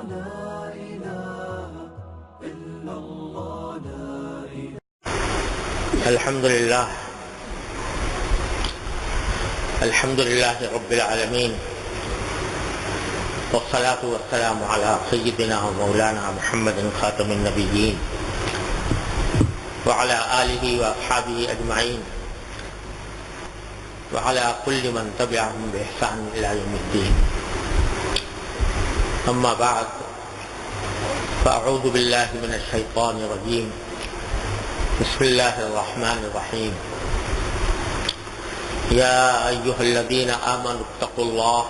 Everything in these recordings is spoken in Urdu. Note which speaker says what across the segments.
Speaker 1: الحمد لله رب العالمين، والصلاة والسلام على سيدنا ومولانا محمد خاتم النبيين وعلى آله وأصحابه أجمعين وعلى كل من تبعهم بإحسان إلى يوم الدين. أما بعد، فأعوذ بالله من الشيطان الرجيم. بسم الله الرحمن الرحيم. يا أيها الذين آمنوا اتقوا الله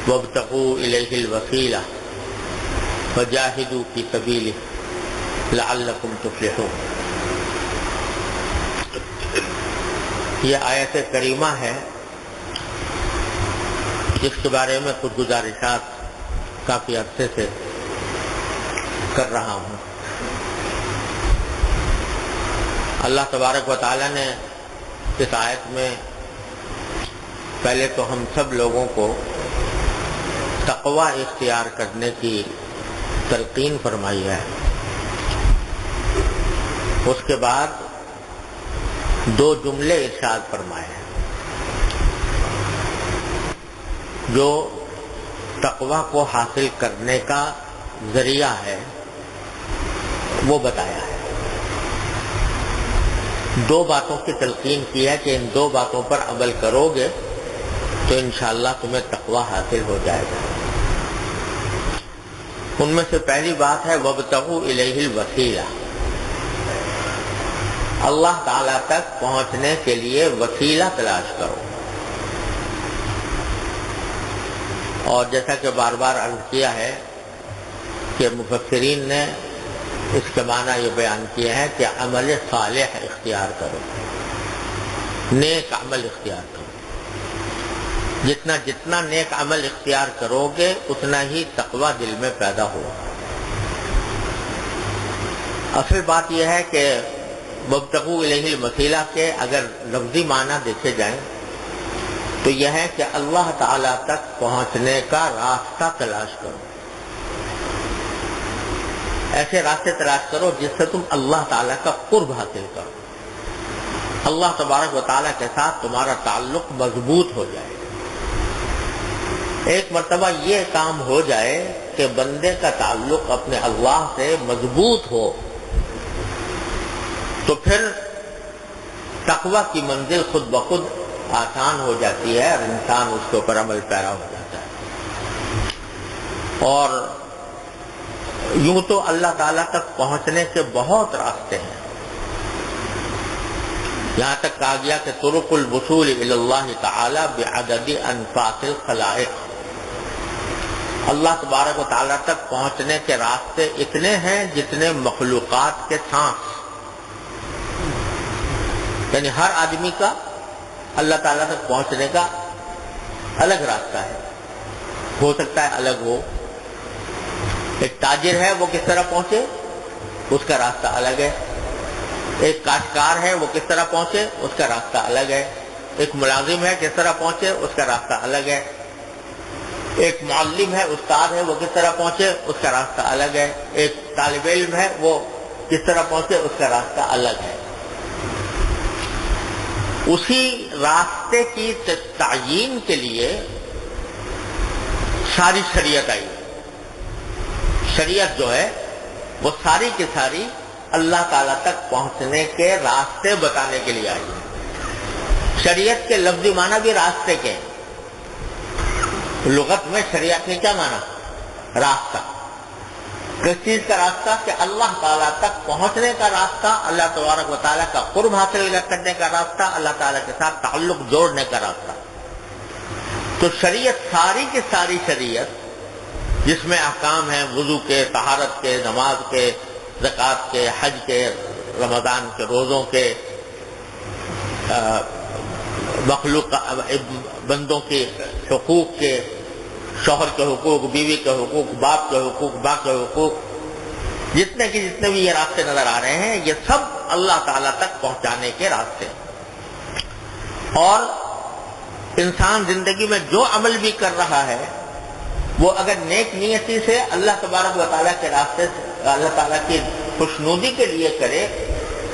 Speaker 1: وابتغوا إليه الوسيلة وجاهدوا في سبيله لعلكم تفلحون. یہ آیت کریمہ ہے جس کے بارے میں کچھ گزارشات کافی عرصے سے کر رہا ہوں. اللہ تبارک و تعالی نے اس آیت میں پہلے تو ہم سب لوگوں کو تقوی اختیار کرنے کی تلقین فرمائی ہے. اس کے بعد دو جملے ارشاد فرمائے ہیں جو تقوی کو حاصل کرنے کا ذریعہ ہے، وہ بتایا ہے. دو باتوں کی تلقین کی ہے کہ ان دو باتوں پر عمل کرو گے تو انشاءاللہ تمہیں تقوی حاصل ہو جائے گا. ان میں سے پہلی بات ہے وابتغوا الیہ الوسیلہ، اللہ تعالی تک پہنچنے کے لیے وسیلہ تلاش کرو. اور جیسا کہ بار بار عرض کیا ہے کہ مفسرین نے اس کے معنی یہ بیان کیے ہیں کہ عمل صالح اختیار کرو، نیک عمل اختیار کرو. جتنا نیک عمل اختیار کرو گے اتنا ہی تقوی دل میں پیدا ہوگا. اصل بات یہ ہے کہ وابتغوا الیہ الوسیلہ کے اگر لفظی معنی دیکھے جائیں تو یہ ہے کہ اللہ تعالی تک پہنچنے کا راستہ تلاش کرو. ایسے راستے تلاش کرو جس سے تم اللہ تعالیٰ کا قرب حاصل کرو، اللہ تبارک و تعالیٰ کے ساتھ تمہارا تعلق مضبوط ہو جائے. ایک مرتبہ یہ کام ہو جائے کہ بندے کا تعلق اپنے اللہ سے مضبوط ہو تو پھر تقوی کی منزل خود بخود آسان ہو جاتی ہے اور انسان اس کے اوپر عمل پیرا ہو جاتا ہے. اور یوں تو اللہ تعالیٰ تک پہنچنے کے بہت راستے ہیں. یہاں تک کہا گیا کہ طرق الوصول الی اللہ تعالی بعدد انفاس الخلائق، اللہ تبارک و تعالیٰ تک پہنچنے کے راستے اتنے ہیں جتنے مخلوقات کے سانس. یعنی ہر آدمی کا اللہ تعالیٰ تک پہنچنے کا الگ راستہ ہے. ہو سکتا ہے الگ ہو. ایک تاجر ہے وہ کس طرح پہنچے اس کا راستہ الگ ہے. ایک کاشتکار ہے وہ کس طرح پہنچے اس کا راستہ الگ ہے. ایک ملازم ہے کس طرح پہنچے اس کا راستہ الگ ہے. ایک معلم ہے استاد ہے وہ کس طرح پہنچے اس کا راستہ الگ ہے. ایک طالب علم ہے وہ کس طرح پہنچے اس کا راستہ الگ ہے. اسی راستے کی تعیین کے لیے ساری شریعت آئی. شریعت جو ہے وہ ساری کی ساری اللہ تعالیٰ تک پہنچنے کے راستے بتانے کے لیے آئی ہے. شریعت کے لفظی معنی بھی راستے کے. لغت میں شریعت نے کیا مانا؟ راستہ. کس چیز کا راستہ؟ کہ اللہ تعالیٰ تک پہنچنے کا راستہ، اللہ تبارک و تعالیٰ کا قرب حاصل کرنے کا راستہ، اللہ تعالیٰ کے ساتھ تعلق جوڑنے کا راستہ. تو شریعت ساری کی ساری شریعت جس میں احکام ہیں وضو کے، طہارت کے، نماز کے، زکوٰۃ کے، حج کے، رمضان کے روزوں کے، مخلوق بندوں کے حقوق کے، شوہر کے حقوق، بیوی کے حقوق، باپ کے حقوق، ماں کے حقوق، جتنے بھی یہ راستے نظر آ رہے ہیں یہ سب اللہ تعالیٰ تک پہنچانے کے راستے. اور انسان زندگی میں جو عمل بھی کر رہا ہے وہ اگر نیک نیتی سے اللہ تبارک و تعالیٰ کے راستے سے اللہ تعالیٰ کی خوشنودی کے لیے کرے،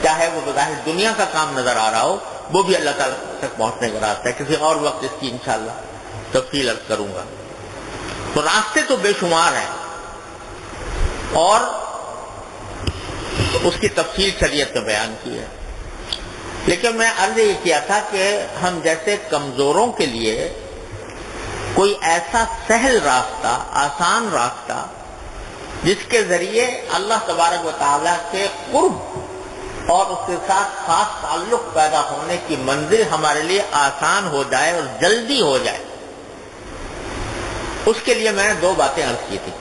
Speaker 1: چاہے وہ بظاہر دنیا کا کام نظر آ رہا ہو، وہ بھی اللہ تعالیٰ تک پہنچنے کا راستہ ہے۔ کسی اور وقت اس کی انشاءاللہ تفصیل عرض کروں گا۔ تو راستے تو بے شمار ہیں اور اس کی تفصیل شریعت نے بیان کی ہے، لیکن میں عرض یہ کیا تھا کہ ہم جیسے کمزوروں کے لیے کوئی ایسا سہل راستہ، آسان راستہ جس کے ذریعے اللہ تبارک و تعالیٰ کے قرب اور اس کے ساتھ خاص تعلق پیدا ہونے کی منزل ہمارے لیے آسان ہو جائے اور جلدی ہو جائے، اس کے لیے میں نے دو باتیں عرض کی تھی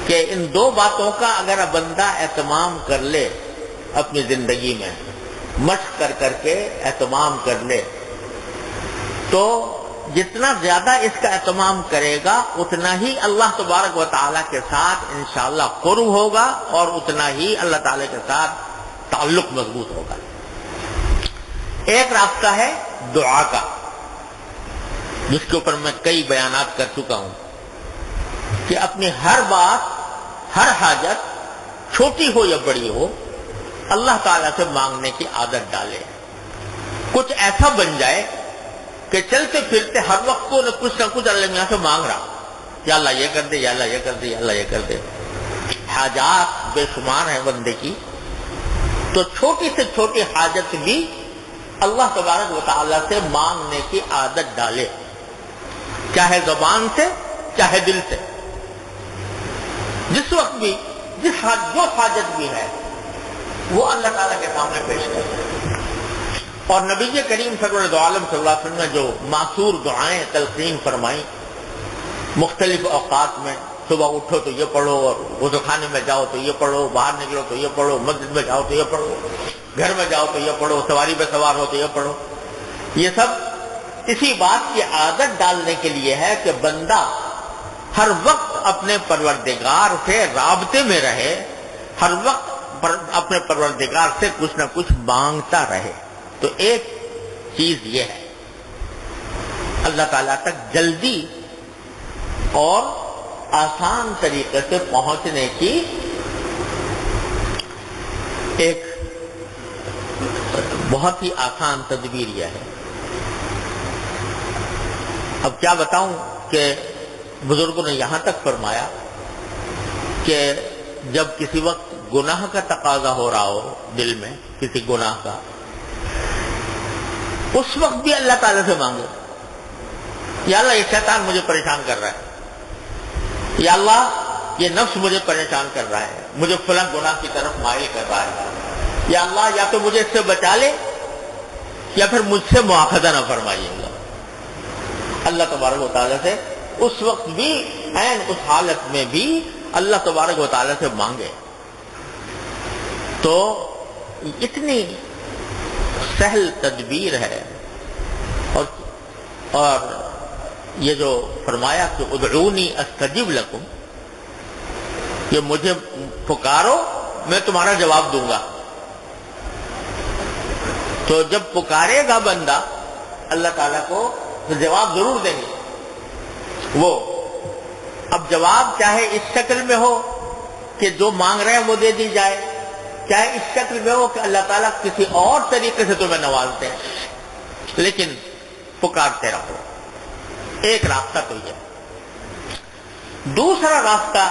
Speaker 1: کہ ان دو باتوں کا اگر بندہ اہتمام کر لے اپنی زندگی میں، مشق کر کر کے اہتمام کر لے، تو جتنا زیادہ اس کا اہتمام کرے گا اتنا ہی اللہ تبارک و تعالیٰ کے ساتھ انشاءاللہ قرب ہوگا اور اتنا ہی اللہ تعالیٰ کے ساتھ تعلق مضبوط ہوگا۔ ایک راستہ ہے دعا کا، جس کے اوپر میں کئی بیانات کر چکا ہوں کہ اپنی ہر بات، ہر حاجت چھوٹی ہو یا بڑی ہو، اللہ تعالیٰ سے مانگنے کی عادت ڈالے۔ کچھ ایسا بن جائے کہ چلتے پھرتے ہر وقت کو کچھ نہ کچھ اللہ میاں سے مانگ رہا، یا اللہ یہ کر دے، یا اللہ یہ کر دے، یا اللہ یہ کر دے۔ حاجات بے شمار ہیں بندے کی، تو چھوٹی سے چھوٹی حاجت بھی اللہ تبارک و تعالیٰ سے مانگنے کی عادت ڈالے، چاہے زبان سے چاہے دل سے، جس وقت بھی جو حاجت بھی ہے وہ اللہ تعالیٰ کے سامنے پیش کرے۔ اور نبی کریم سرور عالم صلی اللہ علیہ وسلم نے جو معصور دعائیں تلقین فرمائیں مختلف اوقات میں، صبح اٹھو تو یہ پڑھو، اور غسل خانے میں جاؤ تو یہ پڑھو، باہر نکلو تو یہ پڑھو، مسجد میں جاؤ تو یہ پڑھو، گھر میں جاؤ تو یہ پڑھو، سواری پہ سوار ہو تو یہ پڑھو، یہ سب اسی بات کی عادت ڈالنے کے لیے ہے کہ بندہ ہر وقت اپنے پروردگار سے رابطے میں رہے، ہر وقت اپنے پروردگار سے کچھ نہ کچھ مانگتا رہے۔ تو ایک چیز یہ ہے اللہ تعالیٰ تک جلدی اور آسان طریقے سے پہنچنے کی ایک بہت ہی آسان تدبیر یہ ہے۔ اب کیا بتاؤں کہ بزرگوں نے یہاں تک فرمایا کہ جب کسی وقت گناہ کا تقاضا ہو رہا ہو دل میں، کسی گناہ کا، اس وقت بھی اللہ تعالیٰ سے مانگے، یا اللہ یہ شیطان مجھے پریشان کر رہا ہے، یا اللہ یہ نفس مجھے پریشان کر رہا ہے، مجھے فلاں گناہ کی طرف مائل کر رہا ہے، یا اللہ یا تو مجھے اس سے بچا لے یا پھر مجھ سے مواخذہ نہ فرمائیے گا۔ اللہ تبارک و تعالیٰ سے اس وقت بھی، عین اس حالت میں بھی اللہ تبارک و تعالیٰ سے مانگے، تو اتنی سہل تدبیر ہے۔ اور یہ جو فرمایا کہ ادعونی استجب لکم، کہ مجھے پکارو میں تمہارا جواب دوں گا، تو جب پکارے گا بندہ اللہ تعالیٰ کو تو جواب ضرور دیں گے وہ۔ اب جواب چاہے اس شکل میں ہو کہ جو مانگ رہے ہیں وہ دے دی جائے، چاہے اس شکل میں ہو کہ اللہ تعالیٰ کسی اور طریقے سے تمہیں نوازتے ہیں، لیکن پکارتے رہو۔ ایک راستہ تو یہ۔ دوسرا راستہ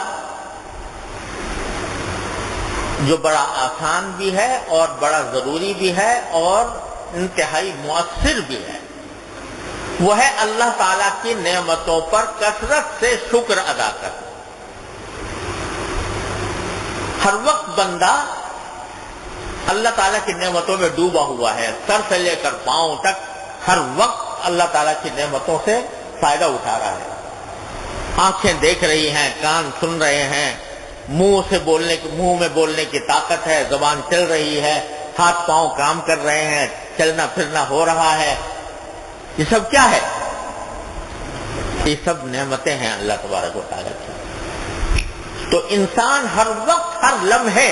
Speaker 1: جو بڑا آسان بھی ہے اور بڑا ضروری بھی ہے اور انتہائی مؤثر بھی ہے، وہ ہے اللہ تعالیٰ کی نعمتوں پر کثرت سے شکر ادا کرنا۔ ہر وقت بندہ اللہ تعالیٰ کی نعمتوں میں ڈوبا ہوا ہے، سر سے لے کر پاؤں تک ہر وقت اللہ تعالیٰ کی نعمتوں سے فائدہ اٹھا رہا ہے۔ آنکھیں دیکھ رہی ہیں، کان سن رہے ہیں، منہ میں بولنے کی طاقت ہے، زبان چل رہی ہے، ہاتھ پاؤں کام کر رہے ہیں، چلنا پھرنا ہو رہا ہے۔ یہ سب کیا ہے؟ یہ سب نعمتیں ہیں اللہ تبارک و تعالیٰ کی۔ تو انسان ہر وقت، ہر لمحے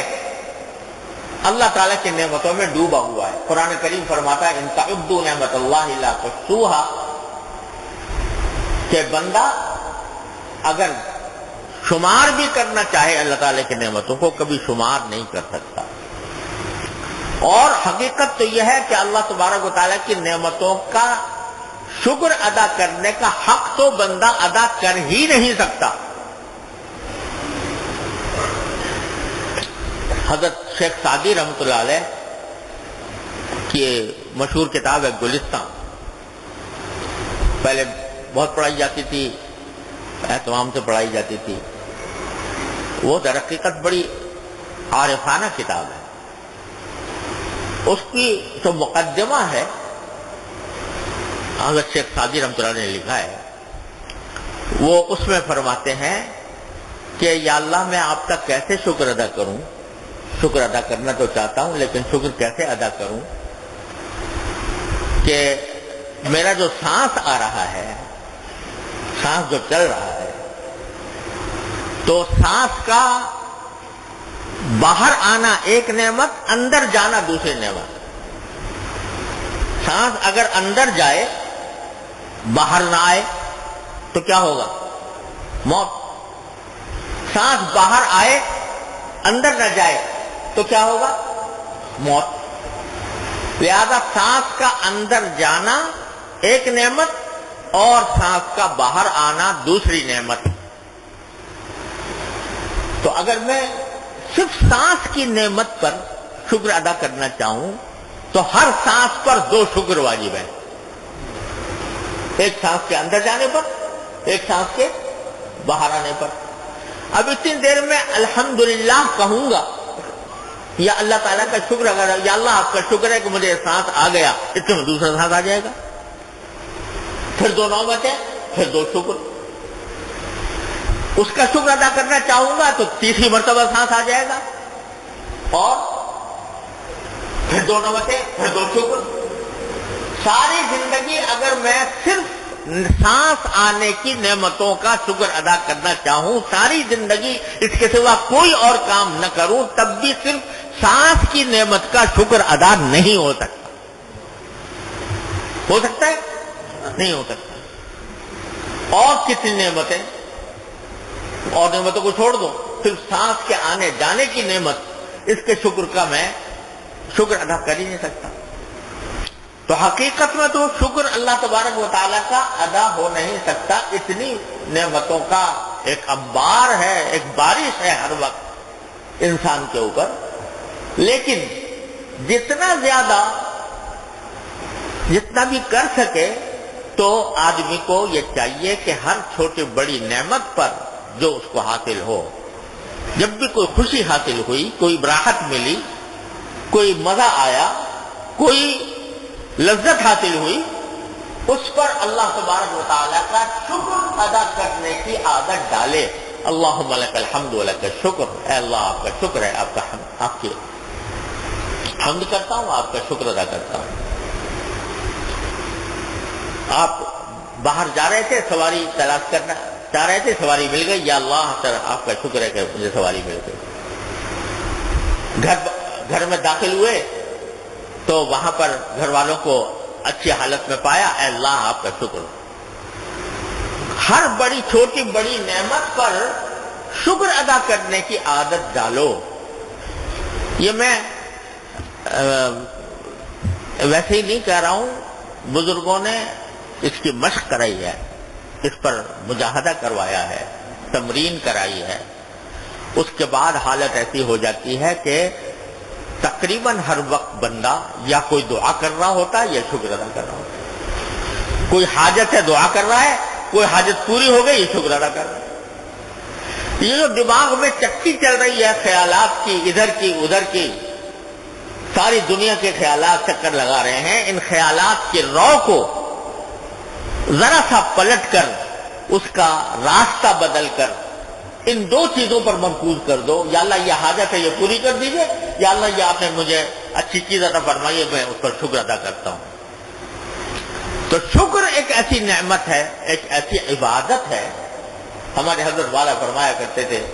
Speaker 1: اللہ تعالیٰ کی نعمتوں میں ڈوبا ہوا ہے۔ قرآن کریم فرماتا ہے ان تعدوا نعمت اللہ لا تحصوها، کہ بندہ اگر شمار بھی کرنا چاہے اللہ تعالی کی نعمتوں کو کبھی شمار نہیں کر سکتا. اور حقیقت تو یہ ہے کہ اللہ تبارک و تعالیٰ کی نعمتوں کا شکر ادا کرنے کا حق تو بندہ ادا کر ہی نہیں سکتا. حضرت شیخ سعدی رحمۃ اللہ علیہ کی مشہور کتاب ہے گلستان، پہلے بہت پڑھائی جاتی تھی، اہتمام سے پڑھائی جاتی تھی. وہ در حقیقت بڑی عارفانہ کتاب ہے. اس کی جو مقدمہ ہے حضرت شیخ سعدی رحمۃ اللہ نے لکھا ہے، وہ اس میں فرماتے ہیں کہ یا اللہ میں آپ کا کیسے شکر ادا کروں. شکر ادا کرنا تو چاہتا ہوں لیکن شکر کیسے ادا کروں کہ میرا جو سانس آ رہا ہے، سانس جو چل رہا ہے، تو سانس کا باہر آنا ایک نعمت، اندر جانا دوسری نعمت. سانس اگر اندر جائے باہر نہ آئے تو کیا ہوگا؟ موت. سانس باہر آئے اندر نہ جائے تو کیا ہوگا؟ موت. لہذا سانس کا اندر جانا ایک نعمت اور سانس کا باہر آنا دوسری نعمت. تو اگر میں صرف سانس کی نعمت پر شکر ادا کرنا چاہوں تو ہر سانس پر دو شکر واجب ہیں، ایک سانس کے اندر جانے پر، ایک سانس کے باہر آنے پر. اب اتنی دیر میں الحمدللہ کہوں گا یا اللہ تعالیٰ کا شکر اگر یا اللہ آپ کا شکر ہے کہ مجھے سانس آ گیا، اتنے میں دوسرا سانس آ جائے گا، پھر دو نعمتیں، پھر دو شکر. اس کا شکر ادا کرنا چاہوں گا تو تیسری مرتبہ سانس آ جائے گا، اور پھر دو نعمتیں، پھر دو شکر. ساری زندگی اگر میں صرف سانس آنے کی نعمتوں کا شکر ادا کرنا چاہوں، ساری زندگی اس کے سوا کوئی اور کام نہ کروں، تب بھی صرف سانس کی نعمت کا شکر ادا نہیں ہو سکتا. ہو سکتا ہے؟ نہیں ہو سکتا. اور کتنی نعمتیں، اور نعمتوں کو چھوڑ دو، صرف سانس کے آنے جانے کی نعمت، اس کے شکر کا میں شکر ادا کر ہی نہیں سکتا. تو حقیقت میں تو شکر اللہ تبارک و تعالیٰ کا ادا ہو نہیں سکتا. اتنی نعمتوں کا ایک انبار ہے، ایک بارش ہے ہر وقت انسان کے اوپر. لیکن جتنا زیادہ جتنا بھی کر سکے تو آدمی کو یہ چاہیے کہ ہر چھوٹی بڑی نعمت پر جو اس کو حاصل ہو، جب بھی کوئی خوشی حاصل ہوئی، کوئی راحت ملی، کوئی مزہ آیا، کوئی لذت حاصل ہوئی، اس پر اللہ تبارک و تعالیٰ کا شکر ادا کرنے کی عادت ڈالے. اللہم لک الحمد و لک الشکر. اے اللہ آپ کا شکر ہے، آپ کی حمد کرتا ہوں، آپ کا شکر ادا کرتا ہوں. آپ باہر جا رہے تھے، سواری تلاش کرنا چاہ رہے تھے، سواری مل گئی، یا اللہ سر آپ کا شکر ہے کہ مجھے سواری مل گئی. گھر میں داخل ہوئے تو وہاں پر گھر والوں کو اچھی حالت میں پایا، اے اللہ آپ کا شکر. ہر بڑی چھوٹی بڑی نعمت پر شکر ادا کرنے کی عادت ڈالو. یہ میں ویسے ہی نہیں کہہ رہا ہوں، بزرگوں نے اس کی مشق کرائی ہے، اس پر مجاہدہ کروایا ہے، تمرین کرائی ہے. اس کے بعد حالت ایسی ہو جاتی ہے کہ تقریباً ہر وقت بندہ یا کوئی دعا کر رہا ہوتا ہے یا شکر ادا کر رہا ہوتا ہے. کوئی حاجت ہے دعا کر رہا ہے، کوئی حاجت پوری ہو گئی یہ شکر ادا کر رہا ہے. یہ جو دماغ میں چکی چل رہی ہے خیالات کی، ادھر کی ادھر کی، ساری دنیا کے خیالات چکر لگا رہے ہیں. ان خیالات کے رو کو ذرا سا پلٹ کر، اس کا راستہ بدل کر ان دو چیزوں پر مرکوز کر دو. یا اللہ یہ حاجت ہے یہ پوری کر دیجئے، یا اللہ یہ آپ نے مجھے اچھی چیز عطا فرمائی ہے، میں اس پر شکر ادا کرتا ہوں. تو شکر ایک ایسی نعمت ہے، ایک ایسی عبادت ہے. ہمارے حضرت والا فرمایا کرتے تھے،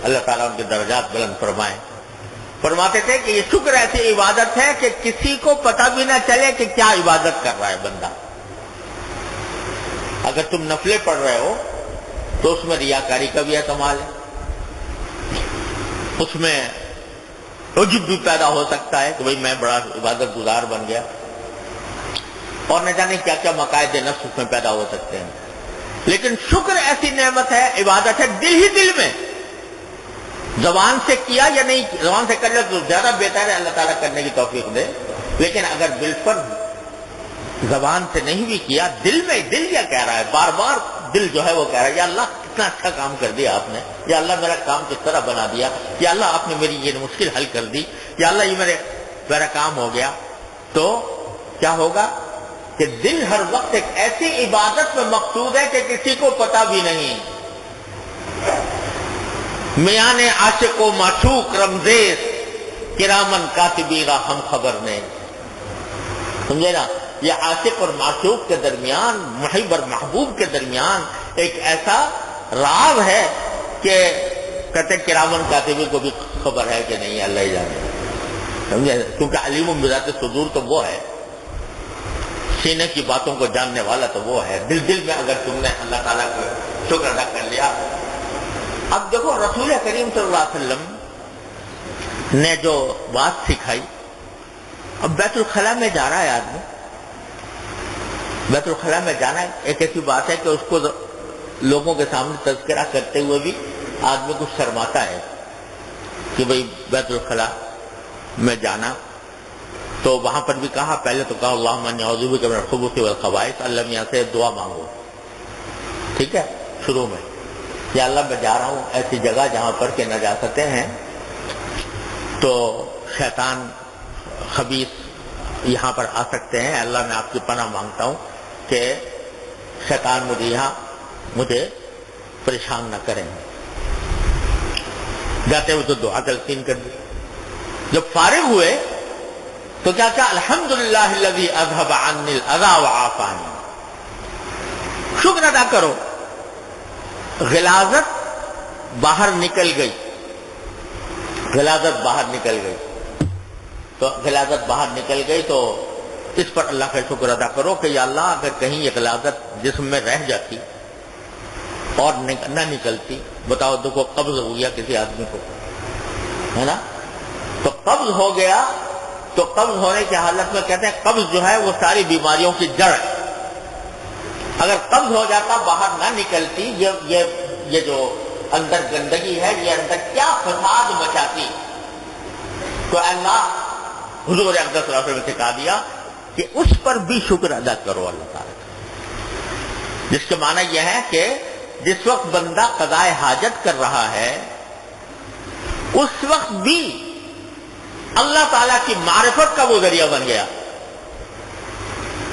Speaker 1: اللہ تعالیٰ ان کے درجات بلند فرمائے، فرماتے تھے کہ یہ شکر ایسی عبادت ہے کہ کسی کو پتہ بھی نہ چلے کہ کیا عبادت کر رہا ہے بندہ. اگر تم نفلیں پڑھ رہے ہو تو اس میں ریاکاری کا بھی احتمال ہے، اس میں عجب بھی پیدا ہو سکتا ہے کہ بھئی میں بڑا عبادت گزار بن گیا، اور نہ جانے کیا کیا مقاصد نفس اس میں پیدا ہو سکتے ہیں۔ لیکن شکر ایسی نعمت ہے، عبادت ہے دل ہی دل میں، زبان سے کیا یا نہیں، زبان سے کر لیا تو زیادہ بہتر ہے، اللہ تعالیٰ کرنے کی توفیق دے، لیکن اگر بالفرض زبان سے نہیں بھی کیا، دل میں، دل کیا کہہ رہا ہے، بار بار دل جو ہے وہ کہہ رہا ہے یا اللہ کتنا اچھا کام کر دیا آپ نے، یا اللہ میرا کام کس طرح بنا دیا، یا اللہ آپ نے میری یہ مشکل حل کر دی، یا اللہ یہ میرا کام ہو گیا، تو کیا ہوگا کہ دل ہر وقت ایک ایسی عبادت میں مقصود ہے کہ کسی کو پتہ بھی نہیں۔ میان عاشق و معشوق رمزیز کرامن کاتبین ہم خبر نے، سمجھے نا، یہ عاشق اور معشوق کے درمیان، محب اور محبوب کے درمیان ایک ایسا راز ہے کہ کہتے کرامن کاتبین کو بھی خبر ہے کہ نہیں، اللہ ہی جانے، سمجھے، کیونکہ علیم بذات صدور تو وہ ہے، سینے کی باتوں کو جاننے والا تو وہ ہے۔ دل دل میں اگر تم نے اللہ تعالیٰ کو شکر ادا کر لیا۔ اب دیکھو رسول کریم صلی اللہ علیہ وسلم نے جو بات سکھائی، اب بیت الخلاء میں جا رہا ہے آدمی، بیت الخلاء میں جانا ایک ایسی بات ہے کہ اس کو لوگوں کے سامنے تذکرہ کرتے ہوئے بھی آدمی کچھ شرماتا ہے کہ بھئی بیت الخلاء میں جانا، تو وہاں پر بھی کہا، پہلے تو کہا اللہم انی اعوذ بک من الخبث والخبائث، اللہ میاں سے دعا مانگو، ٹھیک ہے، شروع میں یا اللہ میں جا رہا ہوں ایسی جگہ جہاں پر کہ نجاستیں ہیں، تو شیطان خبیث یہاں پر آ سکتے ہیں، اللہ میں آپ کی پناہ مانگتا ہوں کہ شیطان مجھے پریشان نہ کریں۔ جاتے ہوئے تو دعا تلقین کر دی، جب فارغ ہوئے تو کیا کہا، الحمدللہ الذی اذھب عنی الاذی وعافانی، شکر ادا کرو، غلاظت باہر نکل گئی، غلاظت باہر نکل گئی، تو غلاظت باہر نکل گئی تو اس پر اللہ کا شکر ادا کرو کہ یا اللہ اگر کہیں یہ غلاظت جسم میں رہ جاتی اور نہ نکلتی، بتاؤ دیکھو قبض ہو گیا کسی آدمی کو، ہے نا، تو قبض ہو گیا، تو قبض ہونے کی حالت میں کہتے ہیں قبض جو ہے وہ ساری بیماریوں کی جڑ ہے، اگر قبض ہو جاتا باہر نہ نکلتی، یہ جو اندر گندگی ہے یہ اندر کیا فساد مچاتی، تو اللہ حضور اقدس صلی اللہ علیہ وسلم نے سکھا دیا کہ اس پر بھی شکر ادا کرو اللہ تعالیٰ کا، جس کے معنی یہ ہے کہ جس وقت بندہ قضاء حاجت کر رہا ہے اس وقت بھی اللہ تعالیٰ کی معرفت کا وہ ذریعہ بن گیا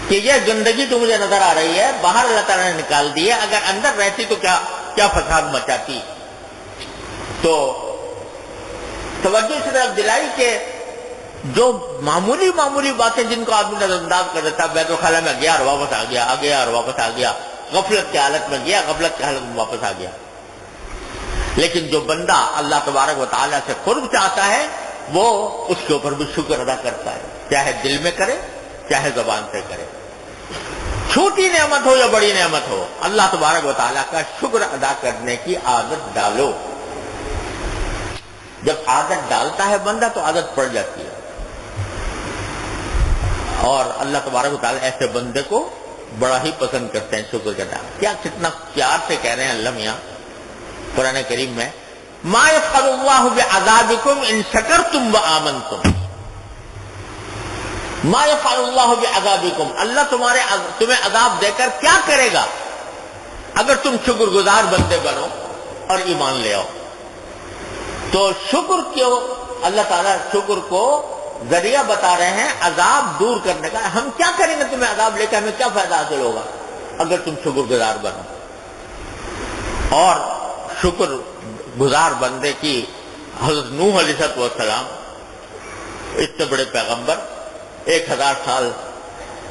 Speaker 1: کہ یہ گندگی تو مجھے نظر آ رہی ہے، باہر اللہ تعالیٰ نے نکال دی ہے، اگر اندر رہتی تو کیا فساد مچاتی۔ تو توجہ اس طرف دلائی کہ جو معمولی باتیں جن کو آدمی نظر انداز کر دیتا، بیت الخلاء میں گیا اور واپس آ گیا، اور واپس آ گیا، غفلت کی حالت میں گیا، غفلت کی حالت میں واپس آ گیا، لیکن جو بندہ اللہ تبارک و تعالیٰ سے قرب چاہتا ہے وہ اس کے اوپر بھی شکر ادا کرتا ہے، چاہے دل میں کرے چاہے زبان سے کرے، چھوٹی نعمت ہو یا بڑی نعمت ہو، اللہ تبارک و تعالیٰ کا شکر ادا کرنے کی عادت ڈالو۔ جب عادت ڈالتا ہے بندہ تو عادت پڑ جاتی ہے، اور اللہ تبارک و تعالیٰ ایسے بندے کو بڑا ہی پسند کرتے ہیں شکر کرنا۔ کیا کتنا پیار سے کہہ رہے ہیں اللہ میاں قرآن کریم میں، ما یفعل اللہ بعذابکم ان شکرتم وآمنتم، ما یفعل اللہ بعذابکم، اللہ تمہیں عذاب دے کر کیا کرے گا اگر تم شکر گزار بندے بنو اور ایمان لے آؤ۔ تو شکر کیوں، اللہ تعالیٰ شکر کو ذریعہ بتا رہے ہیں عذاب دور کرنے کا۔ ہم کیا کریں گے تمہیں عذاب لے کے، ہمیں کیا فائدہ حاصل ہوگا اگر تم شکر گزار بنو۔ اور شکر گزار بندے کی حضرت نوح علیہ السلام اتنے بڑے پیغمبر 1000 سال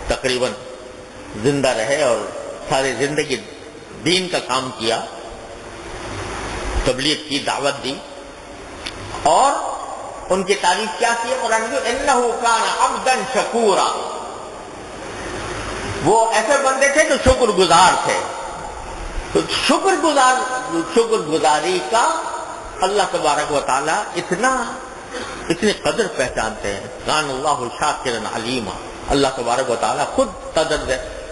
Speaker 1: تقریباً زندہ رہے اور ساری زندگی دین کا کام کیا، تبلیغ کی، دعوت دی، اور ان کی تعریف کیا کی قرآن میں، انہ کان عبدا شکورا، وہ ایسے بندے تھے جو شکر گزار تھے۔ شکر گزاری کا اللہ تبارک و تعالیٰ اتنی قدر پہچانتے ہیں. کان اللہ شاکرا علیما، اللہ تبارک و تعالیٰ خود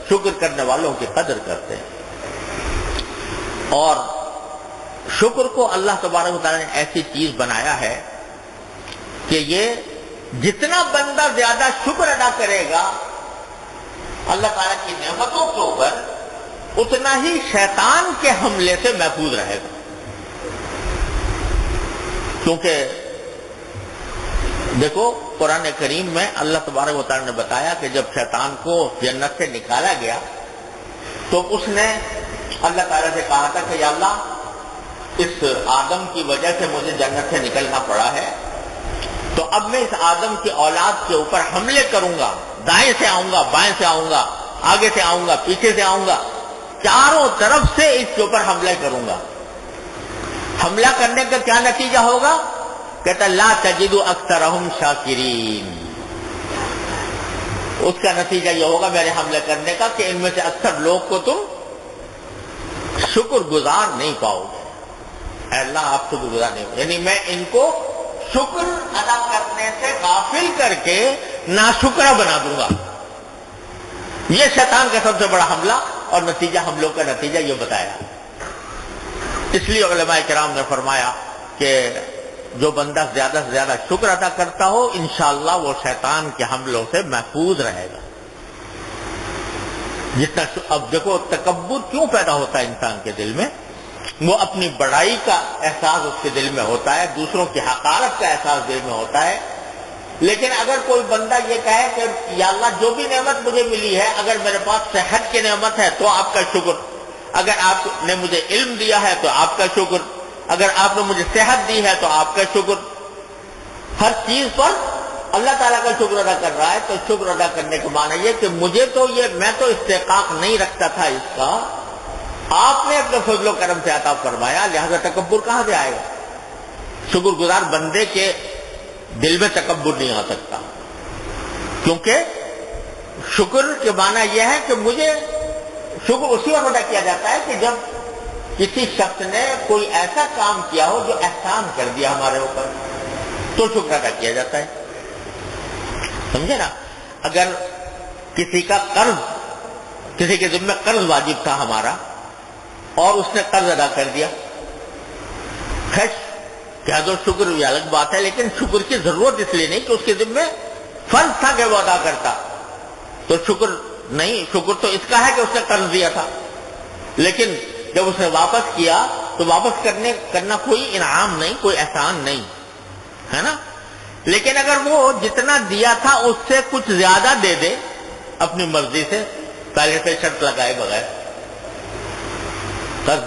Speaker 1: شکر کرنے والوں کی قدر کرتے ہیں. اور شکر کو اللہ تبارک و تعالیٰ نے ایسی چیز بنایا ہے کہ یہ جتنا بندہ زیادہ شکر ادا کرے گا اللہ تعالیٰ کی نعمتوں کے اوپر، اتنا ہی شیطان کے حملے سے محفوظ رہے گا. کیونکہ دیکھو قرآن کریم میں اللہ تبارک و تعالیٰ نے بتایا کہ جب شیطان کو جنت سے نکالا گیا تو اس نے اللہ تعالیٰ سے کہا تھا کہ یا اللہ اس آدم کی وجہ سے مجھے جنت سے نکلنا پڑا ہے، تو اب میں اس آدم کی اولاد کے اوپر حملے کروں گا، دائیں سے آؤں گا، بائیں سے آؤں گا، آگے سے آؤں گا، پیچھے سے آؤں گا، چاروں طرف سے اس کے اوپر حملے کروں گا. حملہ کرنے کا کیا نتیجہ ہوگا؟ کہتا لا تجد اکثرہم شاکرین. اس کا نتیجہ یہ ہوگا میرے حملے کرنے کا کہ ان میں سے اکثر لوگ کو تم شکر گزار نہیں پاؤ گے. اے اللہ آپ شکر گزار نہیں ہو، یعنی میں ان کو شکر ادا کرنے سے غافل کر کے ناشکرا بنا دوں گا. یہ شیطان کا سب سے بڑا حملہ اور نتیجہ، ہم لوگ کا نتیجہ یہ بتایا. اس لیے علماء کرام نے فرمایا کہ جو بندہ زیادہ سے زیادہ شکر ادا کرتا ہو انشاءاللہ وہ شیطان کے حملوں سے محفوظ رہے گا. اب دیکھو تکبر کیوں پیدا ہوتا ہے انسان کے دل میں؟ وہ اپنی بڑائی کا احساس اس کے دل میں ہوتا ہے، دوسروں کی حقارت کا احساس دل میں ہوتا ہے. لیکن اگر کوئی بندہ یہ کہے کہ یا اللہ جو بھی نعمت مجھے ملی ہے، اگر میرے پاس صحت کی نعمت ہے تو آپ کا شکر، اگر آپ نے مجھے علم دیا ہے تو آپ کا شکر، اگر آپ نے مجھے صحت دی ہے تو آپ کا شکر، ہر چیز پر اللہ تعالیٰ کا شکر ادا کر رہا ہے. تو شکر ادا کرنے کا معنی یہ کہ میں تو استحقاق نہیں رکھتا تھا اس کا، آپ نے اپنے فضل و کرم سے عطا فرمایا، لہذا تکبر کہاں سے آئے گا؟ شکر گزار بندے کے دل میں تکبر نہیں آ سکتا، کیونکہ شکر کے معنی یہ ہے کہ مجھے شکر اسی وقت ادا کیا جاتا ہے کہ جب کسی شخص نے کوئی ایسا کام کیا ہو جو احسان کر دیا ہمارے اوپر، تو شکر ادا کیا جاتا ہے. سمجھے نا؟ اگر کسی کے ذمہ قرض واجب تھا ہمارا اور اس نے قرض ادا کر دیا، خیر کیا تو شکر یہ الگ بات ہے، لیکن شکر کی ضرورت اس لیے نہیں کہ اس کے ذمہ فرض تھا کہ وہ ادا کرتا، تو شکر نہیں. شکر تو اس کا ہے کہ اس نے قرض دیا تھا، لیکن جب اس نے واپس کیا تو واپس کرنا کوئی انعام نہیں، کوئی احسان نہیں ہے نا. لیکن اگر وہ جتنا دیا تھا اس سے کچھ زیادہ دے دے اپنی مرضی سے، پہلے سے شرط لگائے بغیر، قرض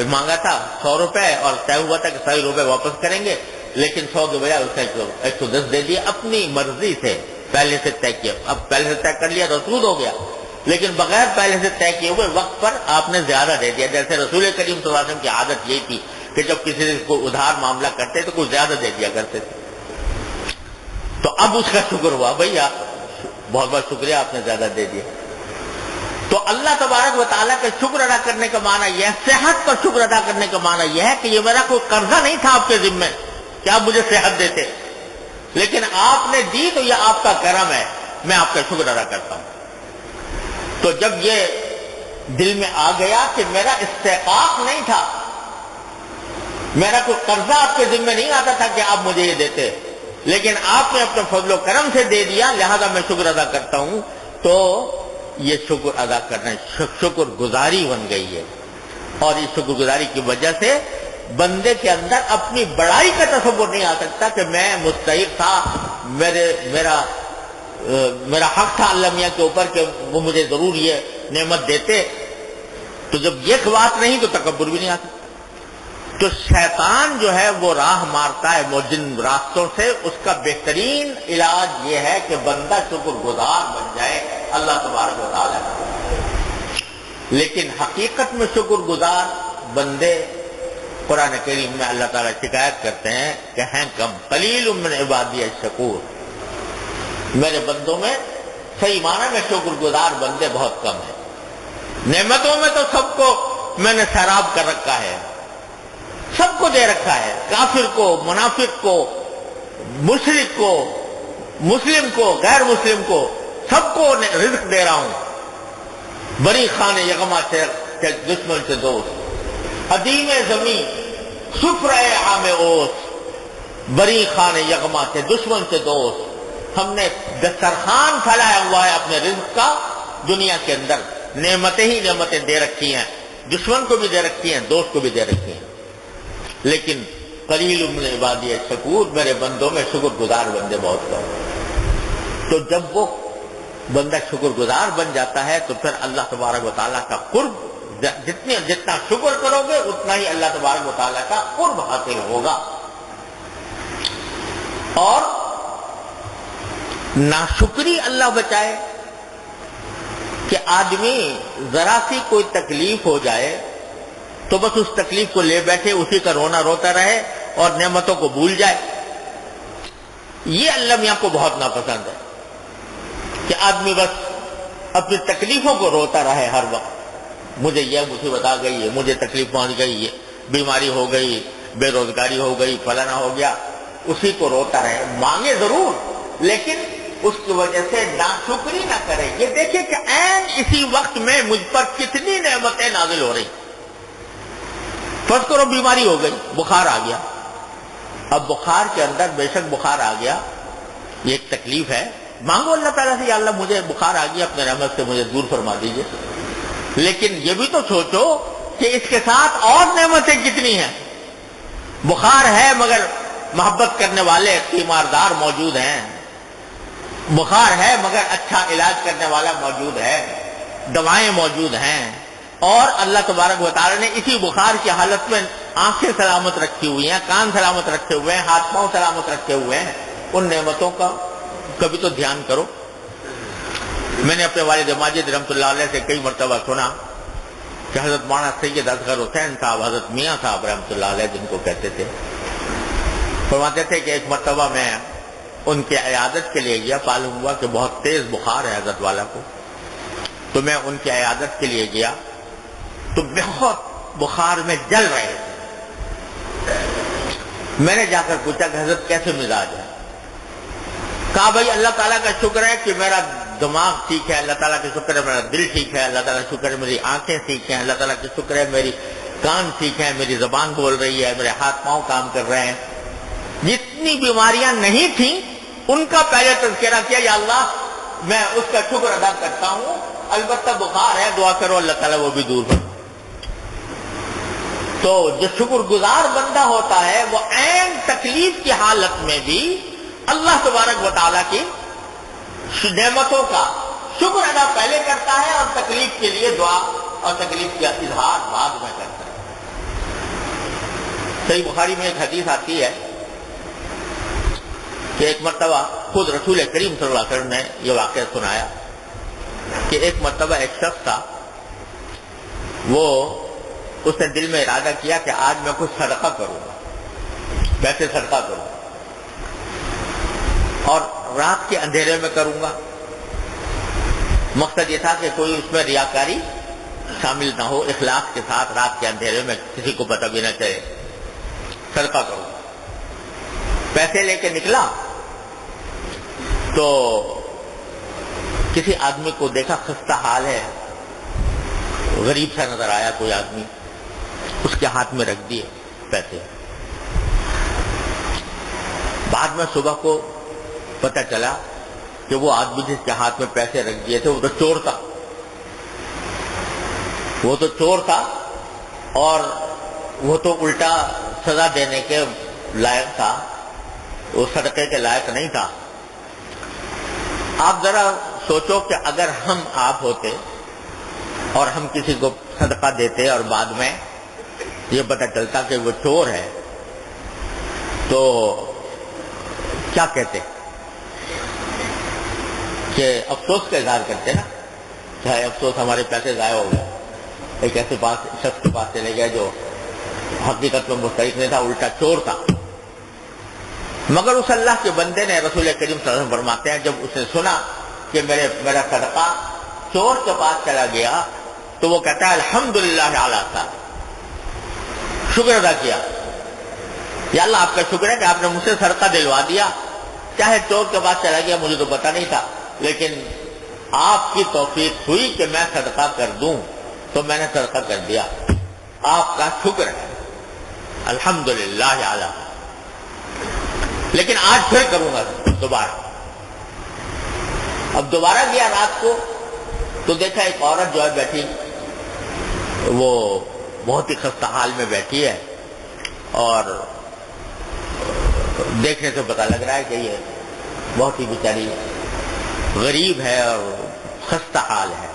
Speaker 1: مانگا تھا 100 روپے اور طے ہوا تھا کہ 100 روپے واپس کریں گے، لیکن 100 کے بجائے اس نے 110 دے دیا اپنی مرضی سے، پہلے سے طے کیا. اب پہلے سے طے کر لیا تو سود ہو گیا، لیکن بغیر پہلے سے طے کیے ہوئے وقت پر آپ نے زیادہ دے دیا. جیسے رسول کریم صلی اللہ علیہ وسلم کی عادت یہی تھی کہ جب کسی سے کوئی ادھار معاملہ کرتے تو کچھ زیادہ دے دیا کرتے تھے. تو اب اس کا شکر ہوا، بھائی آپ بہت بہت شکریہ آپ نے زیادہ دے دیا. تو اللہ تبارک و تعالیٰ کا شکر ادا کرنے کا معنی یہ ہے، صحت کا شکر ادا کرنے کا معنی یہ ہے کہ یہ میرا کوئی قرضہ نہیں تھا آپ کے ذمہ کہ آپ مجھے صحت دیتے، لیکن آپ نے دی تو یہ آپ کا کرم ہے، میں آپ کا شکر ادا کرتا ہوں. تو جب یہ دل میں آ گیا کہ میرا استحقاق نہیں تھا، میرا کوئی قرضہ آپ کے ذمہ نہیں آتا تھا کہ آپ مجھے یہ دیتے، لیکن آپ نے اپنے فضل و کرم سے دے دیا، لہذا میں شکر ادا کرتا ہوں. تو یہ شکر ادا کرنا شکر گزاری بن گئی ہے. اور اس شکر گزاری کی وجہ سے بندے کے اندر اپنی بڑائی کا تصور نہیں آ سکتا کہ میں مستحق تھا، میرا حق تھا اللہ میاں کے اوپر کہ وہ مجھے ضرور یہ نعمت دیتے. تو جب یہ بات نہیں تو تکبر بھی نہیں آ سکتا. تو شیطان جو ہے وہ راہ مارتا ہے وہ جن راستوں سے، اس کا بہترین علاج یہ ہے کہ بندہ شکر گزار بن جائے اللہ تبارک و تعالیٰ کا. لیکن حقیقت میں شکر گزار بندے قرآن کریم میں اللہ تعالیٰ شکایت کرتے ہیں کہ ہیں کم، قلیل من عبادی الشکور، میرے بندوں میں صحیح معنی میں شکر گزار بندے بہت کم ہیں. نعمتوں میں تو سب کو میں نے سیراب کر رکھا ہے، سب کو دے رکھا ہے، کافر کو، منافق کو، مشرک کو، مسلم کو، غیر مسلم کو، سب کو رزق دے رہا ہوں۔ بری خان یغما سے دشمن سے دوست، عدیم زمین سفرہ عام اوس، بری خان یغما سے دشمن سے دوست۔ ہم نے دسترخوان پھیلایا ہوا ہے اپنے رزق کا دنیا کے اندر، نعمتیں ہی نعمتیں دے رکھی ہیں، دشمن کو بھی دے رکھی ہیں، دوست کو بھی دے رکھی ہیں، لیکن قلیل من عبادی الشکور، میرے بندوں میں شکر گزار بندے بہت کم۔ تو جب وہ بندہ شکر گزار بن جاتا ہے تو پھر اللہ تبارک و تعالیٰ کا قرب، جتنا شکر کرو گے اتنا ہی اللہ تبارک و تعالیٰ کا قرب حاصل ہوگا۔ اور ناشکری اللہ بچائے کہ آدمی ذرا سی کوئی تکلیف ہو جائے تو بس اس تکلیف کو لے بیٹھے، اسی کا رونا روتا رہے اور نعمتوں کو بھول جائے۔ یہ اللہ میاں کو بہت ناپسند ہے کہ آدمی بس اپنی تکلیفوں کو روتا رہے ہر وقت، مجھے یہ مصیبت آ گئی ہے، مجھے تکلیف پہنچ گئی ہے، بیماری ہو گئی، بے روزگاری ہو گئی، فلانا ہو گیا، اسی کو روتا رہے، مانگے ضرور لیکن اس کی وجہ سے ناشکری نہ کرے۔ یہ دیکھیں کہ عین اسی وقت میں مجھ پر کتنی نعمتیں نازل ہو رہی۔ فرض کرو بیماری ہو گئی، بخار آ گیا، اب بخار کے اندر بے شک بخار آ گیا، یہ ایک تکلیف ہے، مانگو اللہ تعالیٰ سے، یا اللہ مجھے بخار آ گیا، اپنے رحمت سے مجھے دور فرما دیجئے، لیکن یہ بھی تو سوچو کہ اس کے ساتھ اور نعمتیں کتنی ہیں۔ بخار ہے مگر محبت کرنے والے تیماردار موجود ہیں، بخار ہے مگر اچھا علاج کرنے والا موجود ہے، دوائیں موجود ہیں، اور اللہ تبارک و تعالیٰ نے اسی بخار کی حالت میں آنکھیں سلامت رکھی ہوئی ہیں، کان سلامت رکھے ہوئے ہیں، ہاتھ پاؤں سلامت رکھے ہوئے ہیں۔ ان نعمتوں کا کبھی تو دھیان کرو۔ میں نے اپنے والد ماجد رحمۃ اللہ علیہ سے کئی مرتبہ سنا کہ حضرت مولانا سید اصغر حسین صاحب، حضرت میاں صاحب رحمۃ اللہ علیہ جن کو کہتے تھے، فرماتے تھے کہ ایک مرتبہ میں ان کے عیادت کے لیے گیا، معلوم ہوا کہ بہت تیز بخار ہے حضرت والا کو، تو میں ان کی عیادت کے لیے گیا تو بہت بخار میں جل رہے تھے۔ میں نے جا کر پوچھا کہ حضرت کیسے مزاج ہے؟ کہا بھائی اللہ تعالیٰ کا شکر ہے کہ میرا دماغ ٹھیک ہے، اللہ تعالیٰ کا شکر ہے میرا دل ٹھیک ہے، اللہ تعالیٰ کا شکر ہے میری آنکھیں ٹھیک ہیں، اللہ تعالیٰ کا شکر ہے میری کان ٹھیک ہیں، میری زبان بول رہی ہے، میرے ہاتھ پاؤں کام کر رہے ہیں۔ جتنی بیماریاں نہیں تھیں ان کا پہلے تذکرہ کیا، یا اللہ میں اس کا شکر ادا کرتا ہوں، البتہ بخار ہے، دعا کرو اللہ تعالیٰ وہ بھی دور ہو۔ تو جو شکر گزار بندہ ہوتا ہے وہ عین تکلیف کی حالت میں بھی اللہ تبارک و تعالیٰ کی نعمتوں کا شکر ادا پہلے کرتا ہے اور تکلیف کے لیے دعا اور تکلیف کا اظہار بعد میں کرتا ہے۔ صحیح بخاری میں ایک حدیث آتی ہے کہ ایک مرتبہ خود رسول کریم صلی اللہ علیہ وسلم نے یہ واقعہ سنایا کہ ایک مرتبہ ایک شخص تھا، وہ اس نے دل میں ارادہ کیا کہ آج میں کچھ صدقہ کروں گا، پیسے صدقہ کروں گا، اور رات کے اندھیرے میں کروں گا۔ مقصد یہ تھا کہ کوئی اس میں ریاکاری شامل نہ ہو، اخلاص کے ساتھ رات کے اندھیرے میں کسی کو پتہ بھی نہ چلے، صدقہ کروں گا۔ پیسے لے کے نکلا تو کسی آدمی کو دیکھا خستہ حال ہے، غریب سا نظر آیا کوئی آدمی، اس کے ہاتھ میں رکھ دیے پیسے۔ بعد میں صبح کو پتہ چلا کہ وہ آدمی جس کے ہاتھ میں پیسے رکھ دیے تھے وہ تو چور تھا، وہ تو چور تھا اور وہ تو الٹا سزا دینے کے لائق تھا، وہ صدقے کے لائق نہیں تھا۔ آپ ذرا سوچو کہ اگر ہم آپ ہوتے اور ہم کسی کو صدقہ دیتے اور بعد میں یہ پتہ چلتا کہ وہ چور ہے تو کیا کہتے؟ کہ افسوس کا اظہار کرتے نا، چاہے افسوس ہمارے پیسے ضائع ہو گئے، ایک ایسے شخص کے پاس چلے گئے جو حقیقت میں مستحق نہیں تھا، الٹا چور تھا۔ مگر اس اللہ کے بندے نے، رسول کریم صلی اللہ علیہ وسلم فرماتے ہیں، جب اس نے سنا کہ میرا صدقہ چور کے پاس چلا گیا تو وہ کہتا ہے الحمدللہ علی ذالک، شکر ادا کیا، یا اللہ آپ کا شکر ہے کہ آپ نے مجھ سے صدقہ دلوا دیا، چاہے چور کے پاس چلا گیا مجھے تو پتہ نہیں تھا، لیکن آپ کی توفیق ہوئی کہ میں صدقہ کر دوں تو میں نے صدقہ کر دیا، آپ کا شکر ہے، الحمدللہ علی۔ لیکن آج پھر کروں گا دوبارہ۔ اب دوبارہ گیا رات کو تو دیکھا ایک عورت جو ہے بیٹھی، وہ بہت ہی خستہ حال میں بیٹھی ہے، اور دیکھنے سے پتہ لگ رہا ہے کہ یہ بہت ہی بیچاری غریب ہے اور خستہ حال ہے،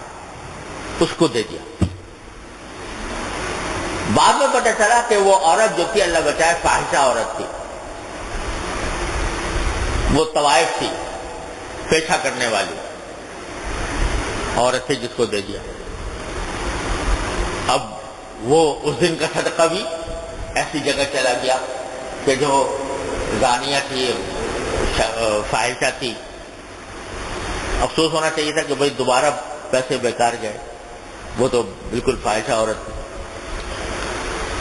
Speaker 1: اس کو دے دیا۔ بعد میں پتہ چلا کہ وہ عورت جو تھی، اللہ بچائے، فاحشہ عورت تھی، وہ طوائف تھی، پیشہ کرنے والی عورت تھی، جس کو دے دیا۔ اب وہ اس دن کا صدقہ بھی ایسی جگہ چلا گیا کہ جو زانیہ تھی، فاحشہ تھی، افسوس ہونا چاہیے تھا کہ بھائی دوبارہ پیسے بیکار گئے، وہ تو بالکل فاحشہ عورت تھی۔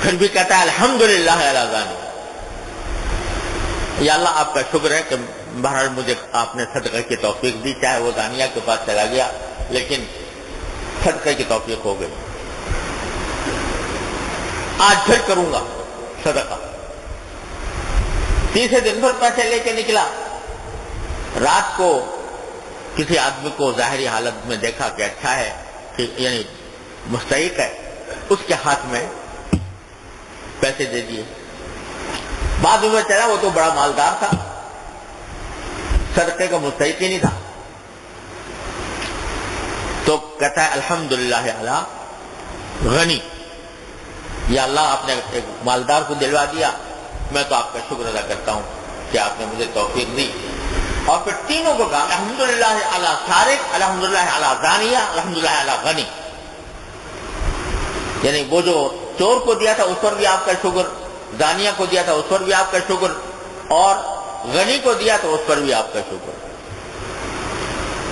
Speaker 1: پھر بھی کہتا ہے الحمدللہ علی ذالک، یا اللہ آپ کا شکر ہے کہ بہرحال مجھے آپ نے صدقہ کی توفیق دی، چاہے وہ زانیہ کے پاس چلا گیا لیکن صدقہ کی توفیق ہو گئی، آج پھر کروں گا صدقہ۔ تیسرے دن پھر پیسے لے کے نکلا، رات کو کسی آدمی کو ظاہری حالت میں دیکھا کہ اچھا ہے، کہ یعنی مستحق ہے، اس کے ہاتھ میں پیسے دے دیے۔ بعد میں چلا وہ تو بڑا مالدار تھا، صدقے کا مستحق ہی نہیں تھا، تو کہتا ہے الحمدللہ علی غنی، یا اللہ آپ نے ایک مالدار کو دلوا دیا، میں تو آپ کا شکر ادا کرتا ہوں کہ آپ نے مجھے توفیق دی۔ اور پھر تینوں کو کہا الحمدللہ علی سارق، الحمدللہ علی زانیہ، الحمدللہ علی غنی، یعنی وہ جو چور کو دیا تھا اس پر بھی آپ کا شکر، زانیہ کو دیا تھا اس پر بھی آپ کا شکر، اور غنی کو دیا تو اس پر بھی آپ کا شکر۔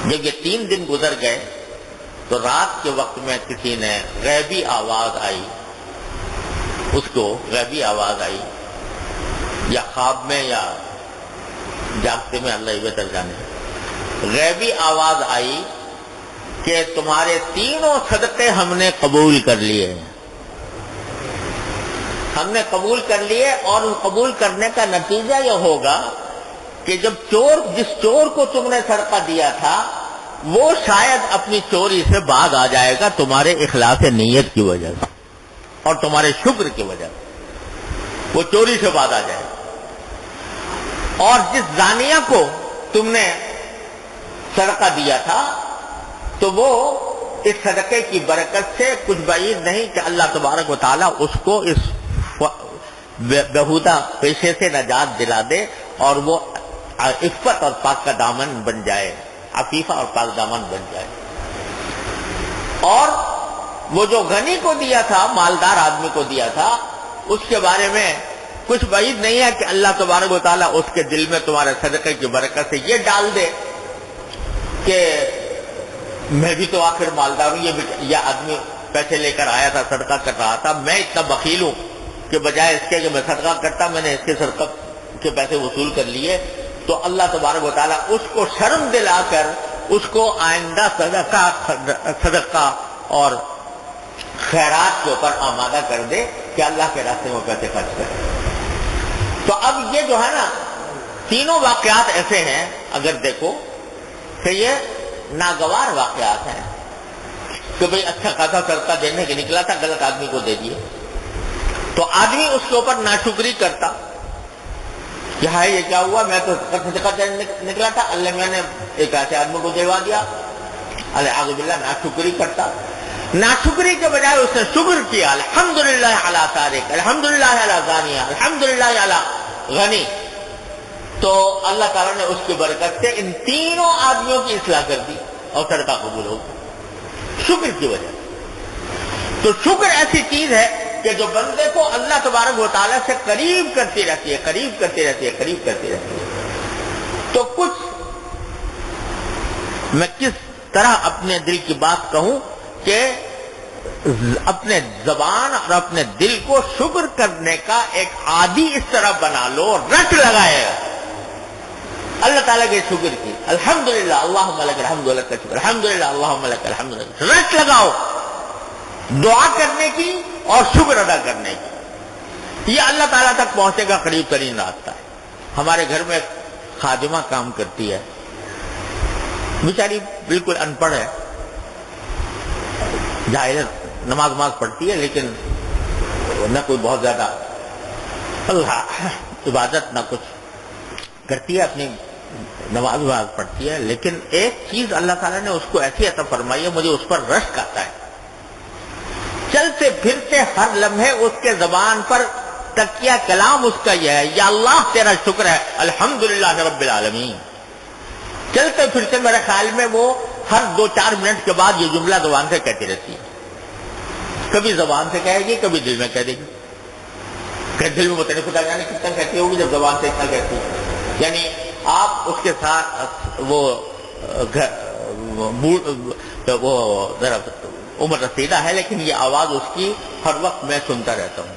Speaker 1: جب یہ 3 دن گزر گئے تو رات کے وقت میں کسی نے غیبی آواز آئی، اس کو غیبی آواز آئی، یا خواب میں یا جاگتے میں، اللہ ہی بہتر جانے، غیبی آواز آئی کہ تمہارے تینوں صدقے ہم نے قبول کر لیے، ہم نے قبول کر لیے، اور قبول کرنے کا نتیجہ یہ ہوگا کہ جب جس چور کو تم نے صدقہ دیا تھا وہ شاید اپنی چوری سے باز آ جائے گا تمہارے اخلاص نیت کی وجہ سے اور تمہارے شکر کی وجہ سے، وہ چوری سے باز آ جائے گا۔ اور جس زانیہ کو تم نے صدقہ دیا تھا تو وہ اس صدقے کی برکت سے کچھ بعید نہیں کہ اللہ تبارک و تعالیٰ اس کو اس بیہودہ پیشے سے نجات دلا دے، اور وہ عفت اور پاک کا دامن بن جائے، عفیفہ اور پاک دامن بن جائے۔ اور وہ جو غنی کو دیا تھا، مالدار آدمی کو دیا تھا، اس کے بارے میں کچھ بعید نہیں ہے کہ اللہ تبارک و تعالیٰ اس کے دل میں تمہارے صدقے کی برکت سے یہ ڈال دے کہ میں بھی تو آخر مالدار ہوں، یہ آدمی پیسے لے کر آیا تھا، صدقہ کر رہا تھا، میں اتنا بخیل ہوں کہ بجائے اس کے کہ میں صدقہ کرتا میں نے اس کے صدقہ کے پیسے وصول کر لیے۔ تو اللہ تبارک و تعالیٰ اس کو شرم دلا کر اس کو آئندہ صدقہ اور خیرات کے اوپر آمادہ کر دے کہ اللہ کے راستے میں پیسے خرچ کرے۔ تو اب یہ جو ہے نا، تینوں واقعات ایسے ہیں اگر دیکھو کہ یہ ناگوار واقعات ہیں کہ بھئی اچھا خاصا صدقہ دینے کے نکلا تھا، غلط آدمی کو دے دیے، تو آدمی اس کے اوپر ناشکری کرتا کہ ہائے یہ کیا ہوا، میں تو صدقہ دینے نکلا تھا، اللہ میں نے ایک ایسے آدمی کو دلوا دیا، اعوذ باللہ، ناشکری کرتا۔ ناشکری کے بجائے اس نے شکر کیا، الحمدللہ علی سارق، الحمدللہ علی زانیہ، الحمدللہ علی غنی، تو اللہ تعالیٰ نے اس کی برکت سے ان تینوں آدمیوں کی اصلاح کر دی اور صدقہ قبول ہو گیا شکر کی وجہ سے۔ تو شکر ایسی چیز ہے کہ جو بندے کو اللہ تبارک و تعالیٰ سے قریب کرتی رہتی ہے، قریب کرتی رہتی ہے، قریب کرتی رہتی ہے۔ تو کچھ میں کس طرح اپنے دل کی بات کہوں کہ اپنے زبان اور اپنے دل کو شکر کرنے کا ایک عادی اس طرح بنا لو، رٹ لگائے گا اللہ تعالیٰ کے شکر کی، الحمدللہ اللہم لک الحمد ولک الشکر، الحمدللہ اللہم لک الحمد ولک الشکر، رٹ لگاؤ دعا کرنے کی اور شکر ادا کرنے کی۔ یہ اللہ تعالیٰ تک پہنچے گا قریب ترین راستہ ہے۔ ہمارے گھر میں خادمہ کام کرتی ہے، بیچاری بالکل ان پڑھ ہے، جاہل، نماز پڑھتی ہے لیکن نہ کوئی بہت زیادہ اللہ عبادت نہ کچھ کرتی ہے، اپنی نماز پڑھتی ہے، لیکن ایک چیز اللہ تعالیٰ نے اس کو ایسی عطا فرمائی ہے، مجھے اس پر رشک آتا ہے۔ چلتے پھرتے ہر لمحے اس کے زبان پر تکیہ کلام اس کا یہ ہے، یا اللہ تیرا شکر ہے، الحمدللہ رب العالمین۔ چلتے پھرتے میرے خیال میں وہ ہر 2-4 منٹ کے بعد یہ جملہ زبان سے کہتی رہتی ہے، کبھی زبان سے کہے گی، کبھی دل میں کہہ دے گی، کہ دل میں متعلق خدا جانے کتنا کہتی ہوگی جب زبان سے اتنا کہتی ہے۔ یعنی آپ اس کے ساتھ وہ ذرا عمر رسیدہ ہے لیکن یہ آواز اس کی ہر وقت میں سنتا رہتا ہوں،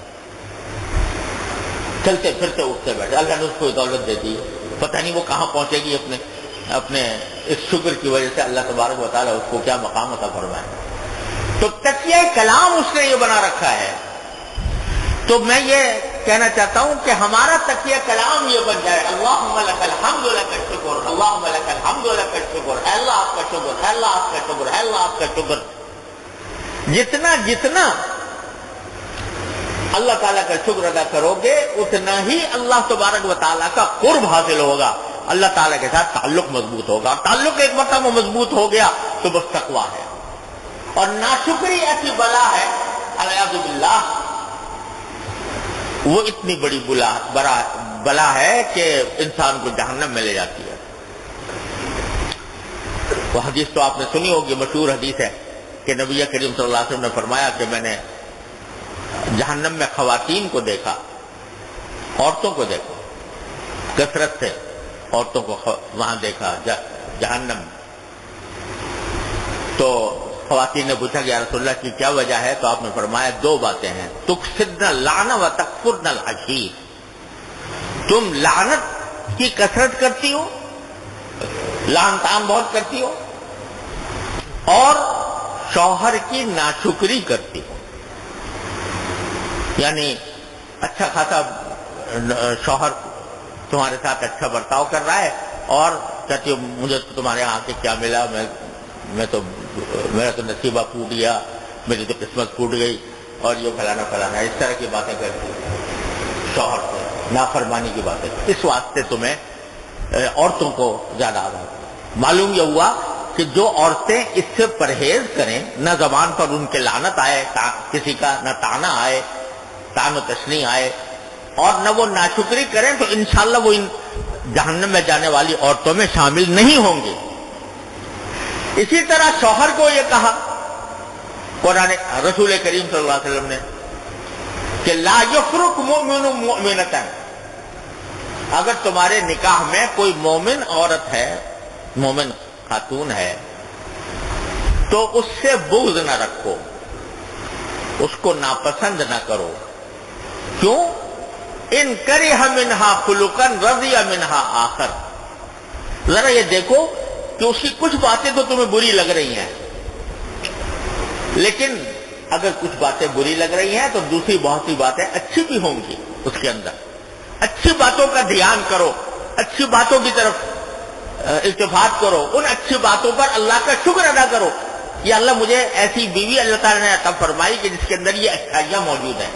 Speaker 1: چلتے پھرتے اٹھتے بیٹھے، اللہ نے اس کو دولت دے دی، پتہ نہیں وہ کہاں پہنچے گی اپنے اس شکر کی وجہ سے، اللہ تبارک و تعالیٰ اس کو کیا مقام عطا فرمائے۔ تو تکیہ کلام اس نے یہ بنا رکھا ہے۔ تو میں یہ کہنا چاہتا ہوں کہ ہمارا تکیہ کلام یہ بن جائے، اللہم لک الحمد ولک الشکر، اللہم لک الحمد ولک الشکر، اے اللہ آپ کا شکر، اے اللہ آپ کا شکر، اے اللہ آپ کا شکر۔ جتنا جتنا اللہ تعالیٰ کا شکر ادا کرو گے اتنا ہی اللہ تبارک و تعالیٰ کا قرب حاصل ہوگا، اللہ تعالیٰ کے ساتھ تعلق مضبوط ہوگا، تعلق ایک مرتبہ مضبوط ہو گیا تو بس تقویٰ ہے۔ اور ناشکری ایسی بلا ہے الیاذ باللہ، وہ اتنی بڑی بلا ہے کہ انسان کو جہنم میں لے جاتی ہے۔ وہ حدیث تو آپ نے سنی ہوگی، مشہور حدیث ہے کہ نبی کریم صلی اللہ علیہ وسلم نے فرمایا کہ میں نے جہنم میں خواتین کو دیکھا، عورتوں کو دیکھا، کثرت سے عورتوں کو وہاں دیکھا جہنم۔ تو خواتین نے پوچھا کہ یا رسول اللہ کی کیا وجہ ہے؟ تو آپ نے فرمایا 2 باتیں ہیں، تکثرن اللعن و تکفرن العشیر، تم لعنت کی کثرت کرتی ہو، لعن طعن بہت کرتی ہو، اور شوہر کی ناشکری کرتی ہو۔ یعنی اچھا خاصا شوہر تمہارے ساتھ اچھا برتاؤ کر رہا ہے اور کہتی ہو مجھے تو تمہارے یہاں کے کیا ملا، میرا تو نصیبہ پھوٹ گیا، میری تو قسمت پھوٹ گئی، اور یہ فلانا اس طرح کی باتیں کرتی شوہر سے، نافرمانی کی باتیں۔ اس واسطے تمہیں عورتوں کو زیادہ آزاد۔ معلوم یہ ہوا کہ جو عورتیں اس سے پرہیز کریں، نہ زبان پر ان کے لعنت آئے کسی کا، نہ طعنہ آئے، طعن و تشنیع آئے، اور نہ وہ ناشکری کریں، تو انشاءاللہ وہ ان جہنم میں جانے والی عورتوں میں شامل نہیں ہوں گے۔ اسی طرح شوہر کو یہ کہا قرآن رسول کریم صلی اللہ علیہ وسلم نے کہ لا یفرق مؤمن مؤمنۃ، اگر تمہارے نکاح میں کوئی مومن عورت ہے، مومن خاتون ہے، تو اس سے بغض نہ رکھو، اس کو ناپسند نہ کرو۔ کیوں؟ ان کرہ منہا خلقا رضی منہا آخر، ذرا یہ دیکھو کہ اس کی کچھ باتیں تو تمہیں بری لگ رہی ہیں، لیکن اگر کچھ باتیں بری لگ رہی ہیں تو دوسری بہت سی باتیں اچھی بھی ہوں گی اس کے اندر۔ اچھی باتوں کا دھیان کرو، اچھی باتوں کی طرف التفات کرو، ان اچھی باتوں پر اللہ کا شکر ادا کرو، یا اللہ مجھے ایسی بیوی اللہ تعالیٰ نے عطا فرمائی کہ جس کے اندر یہ اچھائیاں موجود ہیں۔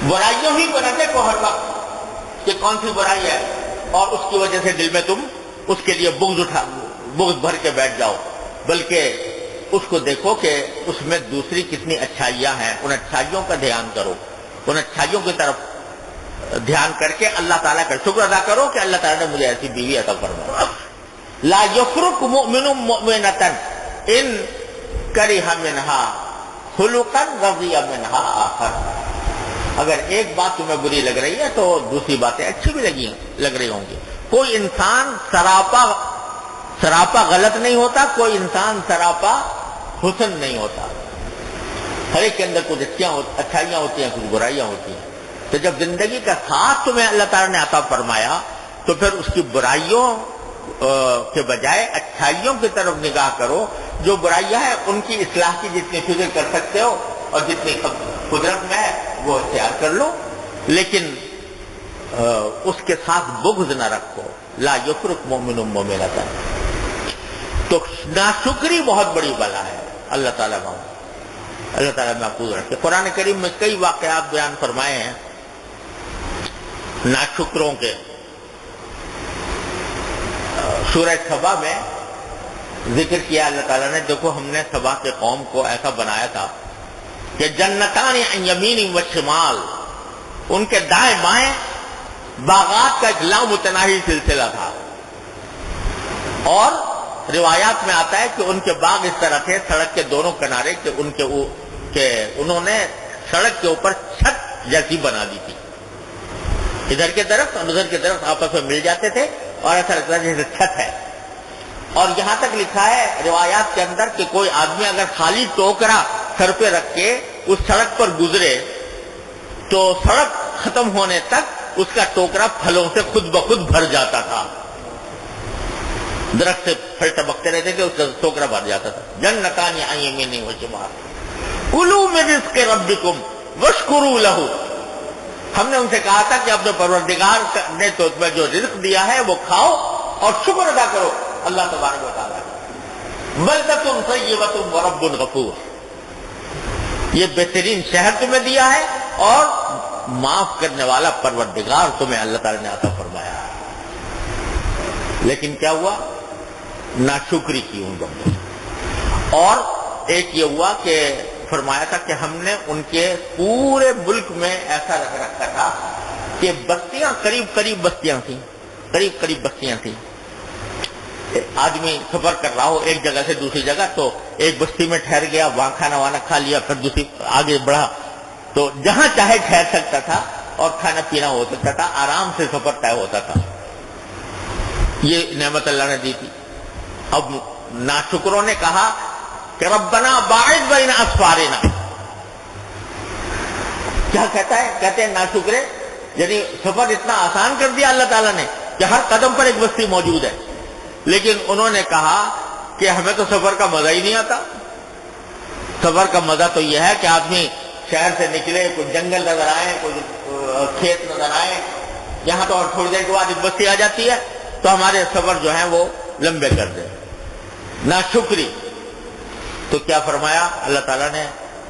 Speaker 1: برائیوں ہی بناتے کو ہر وقت کہ کون سی برائی ہے، اور اس کی وجہ سے دل میں تم اس کے لیے بغض بھر کے بیٹھ جاؤ، بلکہ اس کو دیکھو کہ اس میں دوسری کتنی اچھائیاں ہیں، ان اچھائیوں کا دھیان کرو، ان اچھائیوں کی طرف دھیان کر کے اللہ تعالیٰ کا شکر ادا کرو کہ اللہ تعالیٰ نے مجھے ایسی بیوی عطا فرمائی۔ لا یفرق مؤمن مؤمنۃ ان کرہ منہا خلقا رضی منہا آخر، اگر ایک بات تمہیں بری لگ رہی ہے تو دوسری باتیں اچھی بھی لگ رہی ہوں گی۔ کوئی انسان سراپا غلط نہیں ہوتا، کوئی انسان سراپا حسن نہیں ہوتا۔ ہر ایک کے اندر کچھ اچھائیاں ہوتی ہیں، کچھ برائیاں ہوتی ہیں. تو جب زندگی کا ساتھ تمہیں اللہ تعالیٰ نے عطا فرمایا تو پھر اس کی برائیوں کے بجائے اچھائیوں کی طرف نگاہ کرو. جو برائیاں ہیں ان کی اصلاح کی جتنی فکر کر سکتے ہو اور جتنی قدرت میں ہے وہ اختیار کر لو، لیکن اس کے ساتھ بغض نہ رکھو. لا یفرق مومن مومنۃ. تو ناشکری بہت بڑی بلا ہے. اللہ تعالیٰ محفوظ رکھے. قرآن کریم میں کئی واقعات بیان فرمائے ہیں ناشکروں کے. سورہ سبا میں ذکر کیا اللہ تعالیٰ نے، دیکھو ہم نے سبا کے قوم کو ایسا بنایا تھا کہ جنتان عن یمین و شمال، ان کے دائیں بائیں باغات کا ایک لامتناہی سلسلہ تھا. اور روایات میں آتا ہے کہ ان کے باغ اس طرح تھے سڑک کے دونوں کنارے کہ انہوں نے سڑک کے اوپر چھت جیسی بنا دی تھی. ادھر کے درخت اور ادھر کے درخت آپس میں مل جاتے تھے اور ایسا لگتا ہے جیسے چھت ہے. اور یہاں تک لکھا ہے روایات کے اندر کہ کوئی آدمی اگر خالی ٹوکرا سر پہ رکھ کے اس سڑک پر گزرے تو سڑک ختم ہونے تک اس کا ٹوکرا پھلوں سے خود بخود بھر جاتا تھا. درخت سے پھل ٹپکتے رہتے تھے، اس کا ٹوکرا بھر جاتا تھا. جنتان عن یمین و شمال کلوا من رزق ربکم واشکروا لہ. ہم نے ان سے کہا تھا کہ اپنے پروردگار نے تو تمہیں جو رزق دیا ہے وہ کھاؤ اور شکر ادا کرو اللہ تبارک و تعالیٰ. بلدۃ طیبۃ ورب غفور. یہ بہترین شہر تمہیں دیا ہے اور معاف کرنے والا پروردگار تمہیں اللہ تعالیٰ نے عطا فرمایا ہے. لیکن کیا ہوا؟ ناشکری کی ان بندوں نے. اور ایک یہ ہوا کہ فرمایا تھا کہ ہم نے ان کے پورے ملک میں ایسا رکھ رکھا تھا کہ بستیاں قریب بستیاں تھیں. آدمی سفر کر رہا ہو ایک جگہ سے دوسری جگہ تو ایک بستی میں ٹھہر گیا، وہاں کھانا وانا کھا لیا، پھر دوسری آگے بڑھا تو جہاں چاہے ٹھہر سکتا تھا اور کھانا پینا ہو سکتا تھا، آرام سے سفر طے ہوتا تھا. یہ نعمت اللہ نے دی تھی. اب ناشکروں نے کہا کہ ربنا باعث بین اسفارنا. کیا کہتا ہے؟ کہتے ہیں ناشکرے یعنی سفر اتنا آسان کر دیا اللہ تعالیٰ نے کہ ہر قدم پر ایک بستی موجود ہے، لیکن انہوں نے کہا کہ ہمیں تو سفر کا مزہ ہی نہیں آتا. سفر کا مزہ تو یہ ہے کہ آدمی شہر سے نکلے، کوئی جنگل نظر آئے، کوئی کھیت نظر آئے، یہاں تو اور تھوڑی دیر کے بعد ایک بستی آ جاتی ہے تو ہمارے سفر جو ہیں وہ لمبے کر دیں. ناشکری. تو کیا فرمایا اللہ تعالیٰ نے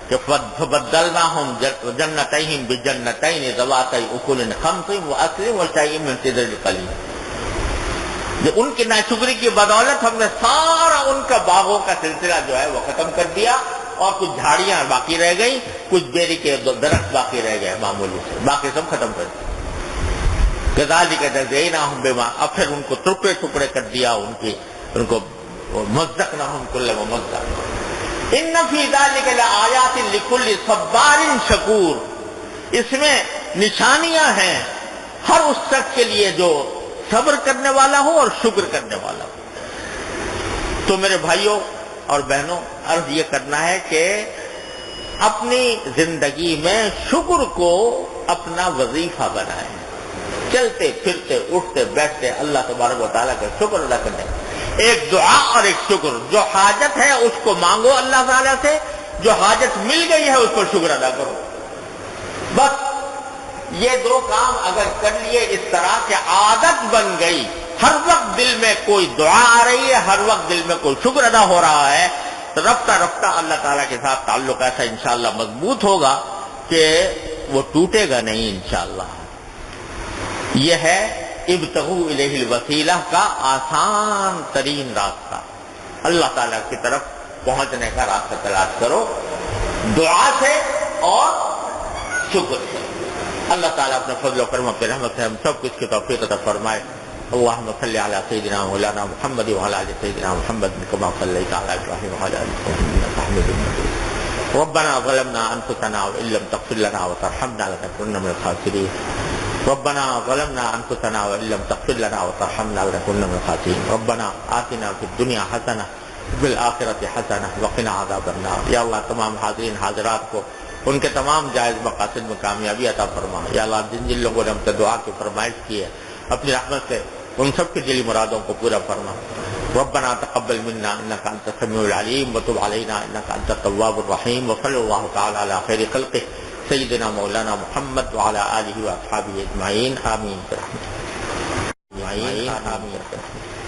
Speaker 1: کہ فبدلناہم جنتیہم بجنتین ذواتئی اکل خمس واصل وشیء من سدر قلیل. ان کی ناشکری کی بدولت ہم نے سارا ان کا باغوں کا سلسلہ جو ہے وہ ختم کر دیا اور کچھ جھاڑیاں باقی رہ گئی، کچھ بیری کے درخت باقی رہ گئے معمولی سے، باقی سب ختم کر دیا. کذالک جزیناہم بما. اب پھر ان کو ٹکڑے ٹکڑے کر دیا، ان کو مزقناہم کل ممزق. ان فی ذلک لآیات لکل صبار شکور. اس میں نشانیاں ہیں ہر اس شخص کے لیے جو صبر کرنے والا ہو اور شکر کرنے والا ہو. تو میرے بھائیوں اور بہنوں، عرض یہ کرنا ہے کہ اپنی زندگی میں شکر کو اپنا وظیفہ بنائیں. چلتے پھرتے اٹھتے بیٹھتے اللہ تبارک و تعالیٰ کا شکر ادا کرنے. ایک دعا اور ایک شکر. جو حاجت ہے اس کو مانگو اللہ تعالیٰ سے، جو حاجت مل گئی ہے اس پر شکر ادا کرو. بس یہ دو کام اگر کر لیے اس طرح کہ عادت بن گئی، ہر وقت دل میں کوئی دعا آ رہی ہے، ہر وقت دل میں کوئی شکر ادا ہو رہا ہے، تو رفتہ رفتہ اللہ تعالیٰ کے ساتھ تعلق ایسا انشاءاللہ مضبوط ہوگا کہ وہ ٹوٹے گا نہیں انشاءاللہ. یہ ہے ابتغوا الیہ الوسیلہ کا آسان ترین راستہ. اللہ تعالیٰ کی طرف پہنچنے کا راستہ تلاش کرو دعا سے اور شکر سے. اللہ تعالیٰ اپنے فضل و کرم اپنے رحمت سے ہم سب کچھ کی توفیق عطا فرمائے. اللہم صلی علی سیدنا مولانا محمد وعلی آل سیدنا محمد کما صلیت علی ابراہیم وعلی آل ابراہیم انک حمید مجید. ربنا ظلمنا انفسنا وان لم تغفر لنا وترحمنا لنكونن من الخاسرین. ربنا ظلمنا انفسنا وان لم تغفر لنا وترحمنا لنكونن من الخاسرین. ربنا آتنا فی الدنیا حسنہ بالآخرۃ حسنہ وقنا عذاب النار۔ یا اللہ تمام حاضرین حاضرات کو ان کے تمام جائز مقاصد میں کامیابی عطا فرما۔ یا اللہ جن جن لوگوں نے ہم سے دعا کی فرمائش کی ہے اپنی رحمت سے ان سب کی دلی مرادوں کو پورا فرما۔ ربنا تقبل منا انك انت السميع العليم وتب علينا انك انت التواب الرحيم، وصلى الله تعالى على خير خلقه سيدنا مولانا محمد وعلى اله واصحابه اجمعين، آمين برحمتك آمين برحمتك۔